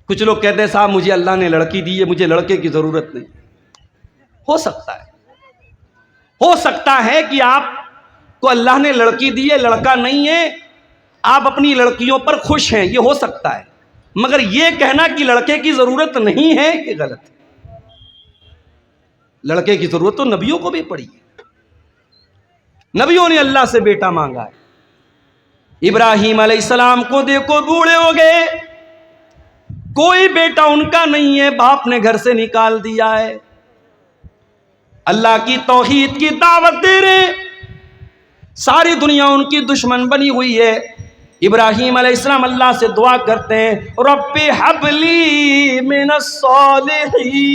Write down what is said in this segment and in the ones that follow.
کچھ لوگ کہتے ہیں صاحب مجھے اللہ نے لڑکی دی ہے، مجھے لڑکے کی ضرورت نہیں۔ ہو سکتا ہے کہ آپ کو اللہ نے لڑکی دی ہے، لڑکا نہیں ہے، آپ اپنی لڑکیوں پر خوش ہیں، یہ ہو سکتا ہے، مگر یہ کہنا کہ لڑکے کی ضرورت نہیں ہے یہ غلط ہے۔ لڑکے کی ضرورت تو نبیوں کو بھی پڑی ہے، نبیوں نے اللہ سے بیٹا مانگا ہے۔ ابراہیم علیہ السلام کو دیکھو، بوڑھے ہو گئے، کوئی بیٹا ان کا نہیں ہے، باپ نے گھر سے نکال دیا ہے، اللہ کی توحید کی دعوت دے رہے، ساری دنیا ان کی دشمن بنی ہوئی ہے۔ ابراہیم علیہ السلام اللہ سے دعا کرتے ہیں، رب ہب لی من الصالحین،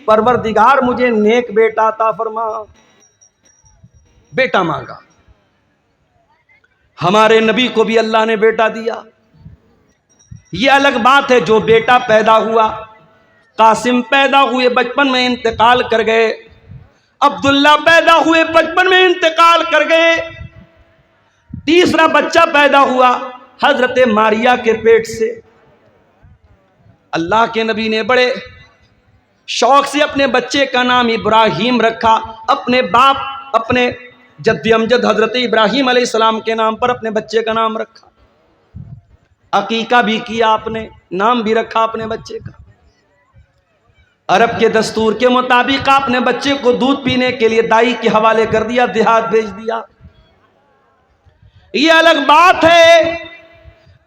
پروردگار مجھے نیک بیٹا عطا فرما۔ بیٹا مانگا۔ ہمارے نبی کو بھی اللہ نے بیٹا دیا۔ یہ الگ بات ہے جو بیٹا پیدا ہوا، قاسم پیدا ہوئے بچپن میں انتقال کر گئے، عبداللہ پیدا ہوئے بچپن میں انتقال کر گئے، تیسرا بچہ پیدا ہوا حضرت ماریا کے پیٹ سے۔ اللہ کے نبی نے بڑے شوق سے اپنے بچے کا نام ابراہیم رکھا، اپنے باپ اپنے جد امجد حضرت ابراہیم علیہ السلام کے نام پر اپنے بچے کا نام رکھا، عقیقہ بھی کیا، آپ نے نام بھی رکھا اپنے بچے کا۔ عرب کے دستور کے مطابق آپ نے بچے کو دودھ پینے کے لیے دائی کے حوالے کر دیا، دیہات بھیج دیا۔ یہ الگ بات ہے،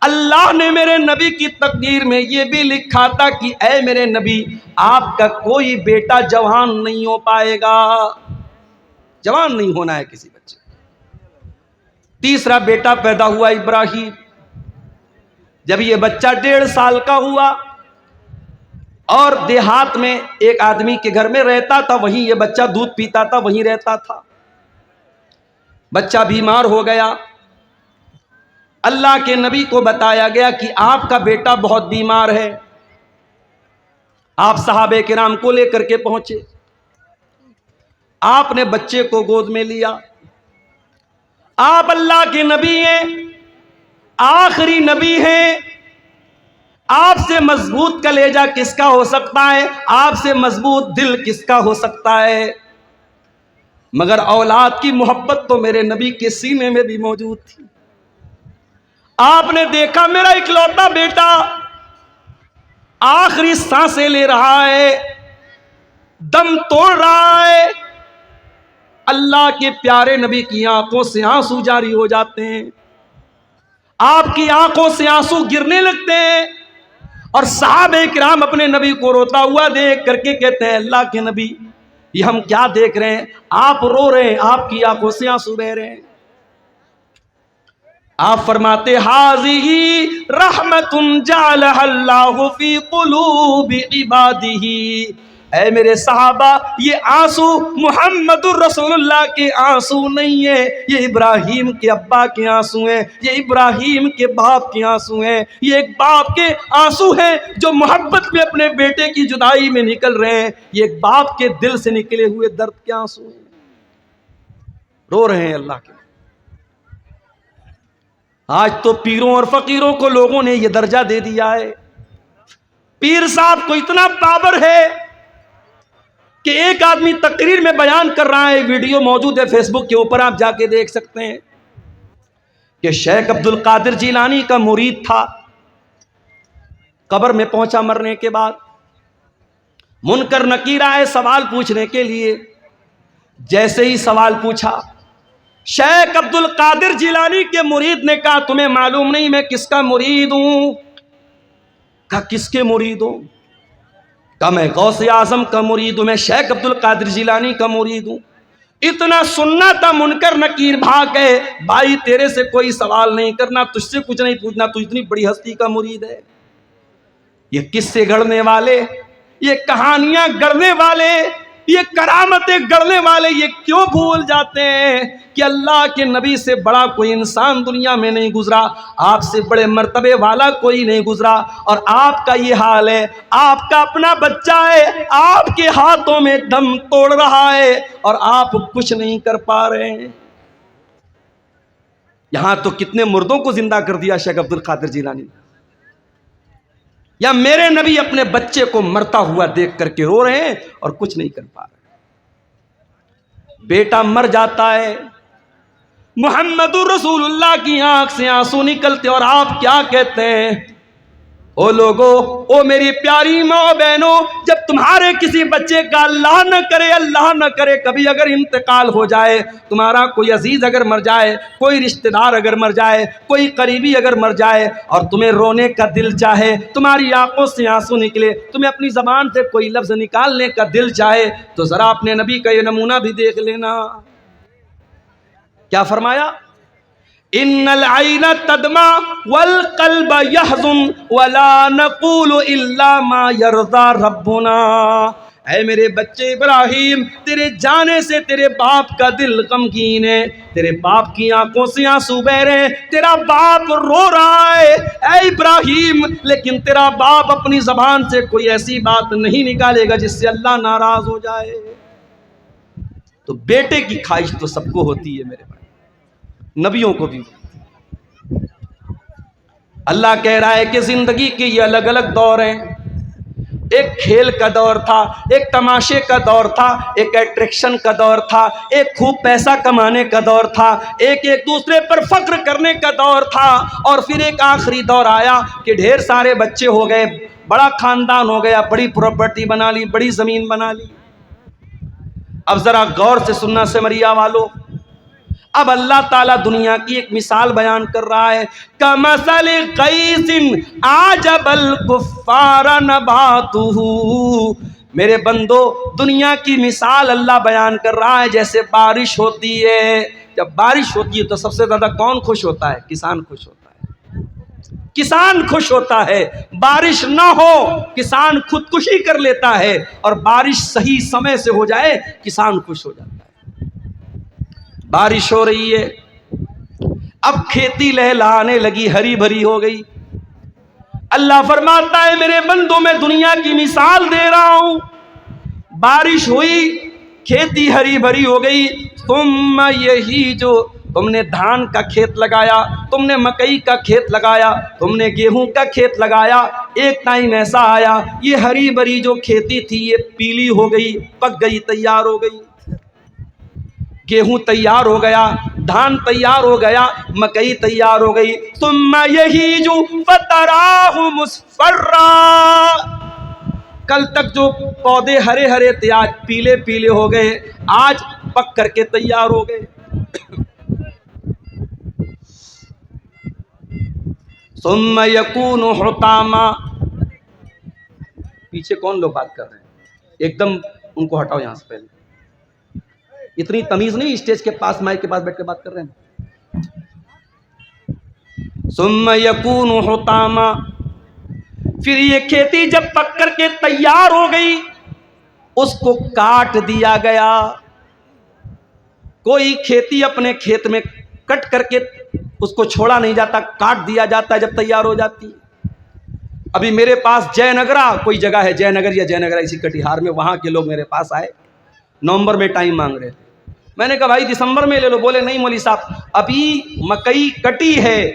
اللہ نے میرے نبی کی تقدیر میں یہ بھی لکھا تھا کہ اے میرے نبی، آپ کا کوئی بیٹا جوان نہیں ہو پائے گا، جوان نہیں ہونا ہے کسی بچے۔ تیسرا بیٹا پیدا ہوا ابراہیم۔ جب یہ بچہ 1.5 سال کا ہوا اور دیہات میں ایک آدمی کے گھر میں رہتا تھا، وہیں یہ بچہ دودھ پیتا تھا، وہیں رہتا تھا۔ بچہ بیمار ہو گیا، اللہ کے نبی کو بتایا گیا کہ آپ کا بیٹا بہت بیمار ہے۔ آپ صحابہ کرام کو لے کر کے پہنچے، آپ نے بچے کو گود میں لیا۔ آپ اللہ کے نبی ہیں، آخری نبی ہیں، آپ سے مضبوط کلیجہ کس کا ہو سکتا ہے، آپ سے مضبوط دل کس کا ہو سکتا ہے، مگر اولاد کی محبت تو میرے نبی کے سینے میں بھی موجود تھی۔ آپ نے دیکھا میرا اکلوتا بیٹا آخری سانسیں لے رہا ہے، دم توڑ رہا ہے، اللہ کے پیارے نبی کی آنکھوں سے آنسو جاری ہو جاتے ہیں، آپ کی آنکھوں سے آنسو گرنے لگتے ہیں، اور صحابہ کرام اپنے نبی کو روتا ہوا دیکھ کر کے کہتے ہیں اللہ کے نبی یہ ہم کیا دیکھ رہے ہیں، آپ رو رہے ہیں، آپ کی آنکھوں سے آنسو بہ رہے ہیں۔ آپ فرماتے ہاذی رحمت جعلها اللہ فی قلوب عبادہ، اے میرے صحابہ یہ آنسو محمد الرسول اللہ کے آنسو نہیں ہے، یہ ابراہیم کے ابا کے آنسو ہیں، یہ ابراہیم کے باپ کے آنسو ہیں، یہ ایک باپ کے آنسو ہیں جو محبت میں اپنے بیٹے کی جدائی میں نکل رہے ہیں، یہ ایک باپ کے دل سے نکلے ہوئے درد کے آنسو ہیں، رو رہے ہیں اللہ کے۔ آج تو پیروں اور فقیروں کو لوگوں نے یہ درجہ دے دیا ہے، پیر صاحب کو اتنا پاور ہے کہ ایک آدمی تقریر میں بیان کر رہا ہے، ویڈیو موجود ہے فیس بک کے اوپر، آپ جا کے دیکھ سکتے ہیں کہ شیخ عبد القادر جیلانی کا مرید تھا، قبر میں پہنچا مرنے کے بعد، منکر نکیر آئے سوال پوچھنے کے لیے، جیسے ہی سوال پوچھا شیخ عبد القادر جیلانی کے مرید نے کہا تمہیں معلوم نہیں میں کس کا مرید ہوں؟ کہا کس کے مرید ہوں؟ کہا میں غوث اعظم کا مرید ہوں، میں شیخ عبد القادر جیلانی کا مرید ہوں۔ اتنا سننا تھا، منکر نکیر بھاگ گئے، بھائی تیرے سے کوئی سوال نہیں کرنا، تجھ سے کچھ نہیں پوچھنا، تو اتنی بڑی ہستی کا مرید ہے۔ یہ قصے گڑھنے والے، یہ کہانیاں گڑھنے والے، یہ کرامتیں گڑھنے والے یہ کیوں بھول جاتے ہیں کہ اللہ کے نبی سے بڑا کوئی انسان دنیا میں نہیں گزرا، آپ سے بڑے مرتبے والا کوئی نہیں گزرا، اور آپ کا یہ حال ہے، آپ کا اپنا بچہ ہے، آپ کے ہاتھوں میں دم توڑ رہا ہے اور آپ کچھ نہیں کر پا رہے ہیں۔ یہاں تو کتنے مردوں کو زندہ کر دیا شیخ عبد القادر جیلانی نے، یا میرے نبی اپنے بچے کو مرتا ہوا دیکھ کر کے رو رہے ہیں اور کچھ نہیں کر پا رہے. بیٹا مر جاتا ہے, محمد رسول اللہ کی آنکھ سے آنسو نکلتے اور آپ کیا کہتے ہیں؟ او لوگو, او میری پیاری ماں بہنوں, جب تمہارے کسی بچے کا اللہ نہ کرے کبھی اگر انتقال ہو جائے, تمہارا کوئی عزیز اگر مر جائے, کوئی رشتہ دار اگر مر جائے, کوئی قریبی اگر مر جائے, اور تمہیں رونے کا دل چاہے, تمہاری آنکھوں سے آنسو نکلے, تمہیں اپنی زبان سے کوئی لفظ نکالنے کا دل چاہے, تو ذرا اپنے نبی کا یہ نمونہ بھی دیکھ لینا. کیا فرمایا؟ ان العین تدمع والقلب یحزن ولا نقول الا ما یرضی ربنا. اے میرے بچے ابراہیم, تیرے جانے سے تیرے باپ کا دل غمگین ہے, تیرے باپ کی آنکھوں سے آنسو بہ رہے ہیں, تیرا باپ رو رہا ہے اے ابراہیم, لیکن تیرا باپ اپنی زبان سے کوئی ایسی بات نہیں نکالے گا جس سے اللہ ناراض ہو جائے. تو بیٹے کی خواہش تو سب کو ہوتی ہے میرے بھائی, نبیوں کو بھی. اللہ کہہ رہا ہے کہ زندگی کے یہ الگ الگ دور ہیں. ایک کھیل کا دور تھا, ایک تماشے کا دور تھا, ایک اٹریکشن کا دور تھا, ایک خوب پیسہ کمانے کا دور تھا, ایک دوسرے پر فخر کرنے کا دور تھا, اور پھر ایک آخری دور آیا کہ ڈھیر سارے بچے ہو گئے, بڑا خاندان ہو گیا, بڑی پراپرٹی بنا لی, بڑی زمین بنا لی. اب ذرا غور سے سننا سمریا والو, اب اللہ تعالیٰ دنیا کی ایک مثال بیان کر رہا ہے. کمثل غیث اعجب الکفار نباتہ. میرے بندو, دنیا کی مثال اللہ بیان کر رہا ہے جیسے بارش ہوتی ہے. جب بارش ہوتی ہے تو سب سے زیادہ کون خوش ہوتا ہے؟ کسان خوش ہوتا ہے. کسان خوش ہوتا ہے. بارش نہ ہو کسان خودکشی کر لیتا ہے, اور بارش صحیح سمے سے ہو جائے کسان خوش ہو جاتا ہے. بارش ہو رہی ہے, اب کھیتی لہلہانے لگی, ہری بھری ہو گئی. اللہ فرماتا ہے میرے بندوں, میں دنیا کی مثال دے رہا ہوں. بارش ہوئی, کھیتی ہری بھری ہو گئی. ثم یہی جو تم نے دھان کا کھیت لگایا, تم نے مکئی کا کھیت لگایا, تم نے گیہوں کا کھیت لگایا, ایک ٹائم ایسا آیا یہ ہری بھری جو کھیتی تھی یہ پیلی ہو گئی, پک گئی, تیار ہو گئی. گیہوں تیار ہو گیا, دھان تیار ہو گیا, مکئی تیار ہو گئی. ثم یہی جو فتراہ مصفرا, کل تک جو پودے ہرے ہرے تھے آج پیلے پیلے ہو گئے, آج پک کر کے تیار ہو گئے. ثم یکون حطاما. پیچھے کون لوگ بات کر رہے ہیں؟ ایک دم ان کو ہٹاؤ یہاں سے. پہلے اتنی تمیز نہیں, اسٹیج کے پاس مائک کے پاس بیٹھ کے بات کر رہے ہیں. ثم یکون حطاما, پھر یہ کھیتی جب پک کر کے تیار ہو گئی اس کو کاٹ دیا گیا. کوئی کھیتی اپنے کھیت میں کٹ کر کے اس کو چھوڑا نہیں جاتا, کاٹ دیا جاتا ہے جب تیار ہو جاتی. ابھی میرے پاس جے نگرہ کوئی جگہ ہے, جے نگر یا جے نگرہ اسی کٹیہار میں, وہاں کے لوگ میرے پاس آئے, نومبر میں ٹائم مانگ رہے تھے. میں نے کہا بھائی دسمبر میں لے لو. بولے نہیں مولوی صاحب, ابھی مکئی کٹی ہے,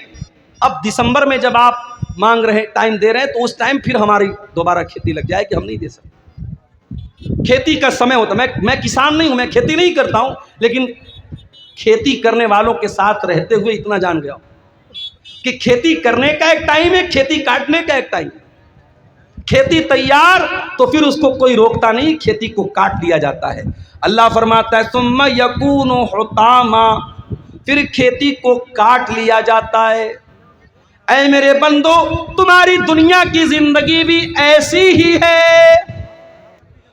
اب دسمبر میں جب آپ مانگ رہے ٹائم دے رہے ہیں تو اس ٹائم پھر ہماری دوبارہ کھیتی لگ جائے کہ ہم نہیں دے سکتے. کھیتی کا سمے ہوتا. میں کسان نہیں ہوں, میں کھیتی نہیں کرتا ہوں, لیکن کھیتی کرنے والوں کے ساتھ رہتے ہوئے اتنا جان گیا کہ کھیتی کرنے کا ایک ٹائم ہے, کھیتی کاٹنے کا ایک ٹائم ہے. کھیتی تیار تو پھر اس کو کوئی روکتا نہیں, کھیتی کو کاٹ دیا جاتا ہے. اللہ فرماتا ہے ثم یکون حطاما, پھر کھیتی کو کاٹ لیا جاتا ہے. اے میرے بندو, تمہاری دنیا کی زندگی بھی ایسی ہی ہے.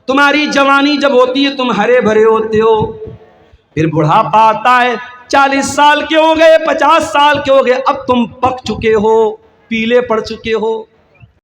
تمہاری جوانی جب ہوتی ہے تم ہرے بھرے ہوتے ہو, پھر بڑھاپا آتا ہے, 40 سال کے ہو گئے, 50 سال کے ہو گئے, اب تم پک چکے ہو, پیلے پڑ چکے ہو.